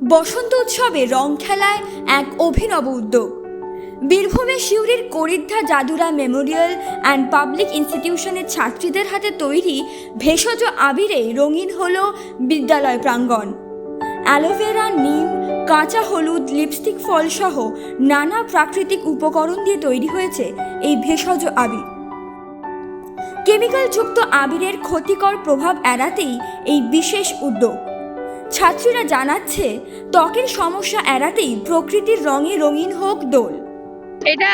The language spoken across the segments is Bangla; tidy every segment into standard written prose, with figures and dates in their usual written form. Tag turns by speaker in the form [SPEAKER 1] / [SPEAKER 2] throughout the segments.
[SPEAKER 1] বসন্ত উৎসবে রং খেলায় এক অভিনব উদ্যোগ। বীরভূমের সিউড়ির করিদ্ধা জাদুরা মেমোরিয়াল অ্যান্ড পাবলিক ইনস্টিটিউশনের ছাত্রীদের হাতে তৈরি ভেষজ আবিরে রঙিন হলো বিদ্যালয় প্রাঙ্গণ। অ্যালোভেরা, নিম, কাঁচা হলুদ, লিপস্টিক ফল সহ নানা প্রাকৃতিক উপকরণ দিয়ে তৈরি হয়েছে এই ভেষজ আবির। কেমিক্যালযুক্ত আবিরের ক্ষতিকর প্রভাব এড়াতেই এই বিশেষ উদ্যোগ। ছাত্রীরা জানাচ্ছে, ত্বকের সমস্যা এড়াতেই প্রকৃতির রঙে রঙিন হোক দোল।
[SPEAKER 2] এটা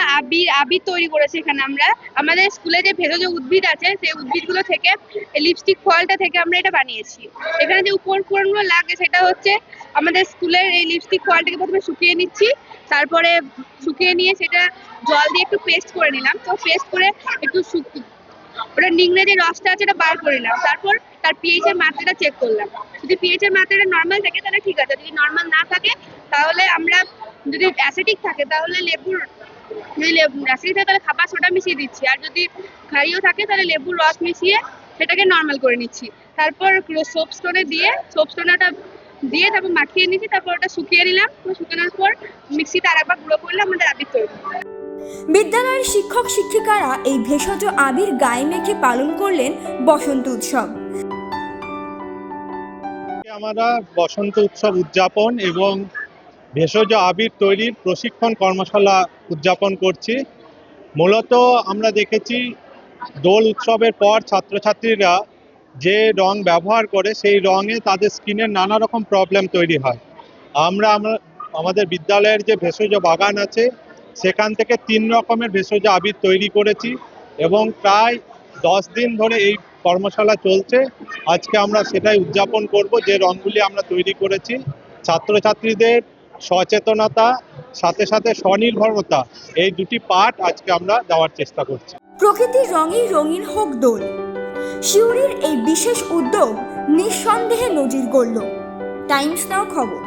[SPEAKER 2] আবির তৈরি করেছি এখানে আমরা। আমাদের স্কুলে যে ভেষজ উদ্ভিদ আছে সেই উদ্ভিদগুলো থেকে লিপস্টিক ফলটা থেকে আমরা এটা বানিয়েছি। এখানে যে উপকরণগুলো লাগে সেটা হচ্ছে আমাদের স্কুলের এই লিপস্টিক ফলটাকে প্রথমে শুকিয়ে নিচ্ছি, তারপরে শুকিয়ে নিয়ে সেটা জল দিয়ে একটু পেস্ট করে নিলাম। তো পেস্ট করে একটু ওটা নিংড়ে যে রসটা আছে এটা বার করে নিলাম। তারপর তার পিএইচ এর মাত্রাটা চেক করলাম। যদি পিএইচ এর মাত্রাটা নর্মাল থাকে তাহলে ঠিক আছে, যদি নর্মাল না থাকে তাহলে আমরা, যদি অ্যাসিডিক থাকে তাহলে অ্যাসিডিক থাকে তাহলে খাবার সোডা মিশিয়ে দিচ্ছি, আর যদি ক্ষারীয় থাকে তাহলে লেবুর রস মিশিয়ে সেটাকে নর্মাল করে নিচ্ছি। তারপর সোপস্টোনে দিয়ে তারপর মাখিয়ে নিচ্ছি, তারপর ওটা শুকিয়ে নিলাম। তো শুকানোর পর মিক্সিতে আরেকবার গুঁড়ো করলে আমাদের আবির তৈরি।
[SPEAKER 1] বিদ্যালয়ের শিক্ষক শিক্ষিকারা এই ভেষজ আবির গায়ে মেখে পালন করলেন বসন্ত উৎসব।
[SPEAKER 3] আমরা বসন্ত উৎসব উদযাপন এবং ভেষজ আবির তৈরির প্রশিক্ষণ কর্মশালা উদযাপন করছি। মূলত আমরা দেখেছি দোল উৎসবের পর ছাত্রছাত্রীরা যে রং ব্যবহার করে সেই রঙে তাদের স্কিনের নানা রকম প্রবলেম তৈরি হয়। আমরা আমাদের বিদ্যালয়ের যে ভেষজ বাগান আছে সেখান থেকে 3 রকমের ভেষজ আবির তৈরি করেছি এবং প্রায় 10 দিন ধরে এই কর্মশালা চলছে। আজকে আমরা সেটাই উদযাপন করব, যে রঙগুলি আমরা তৈরি করেছি। ছাত্রছাত্রীদের সচেতনতা সাথে সাথে স্বনির্ভরতা, এই দুটি পাঠ আজকে আমরা দেওয়ার চেষ্টা করছি।
[SPEAKER 1] প্রকৃতির রঙেই রঙিন হোক দোল। সিউড়ির এই বিশেষ উদ্যোগ নিঃসন্দেহে নজির গড়ল। টাইমস নাও খবর।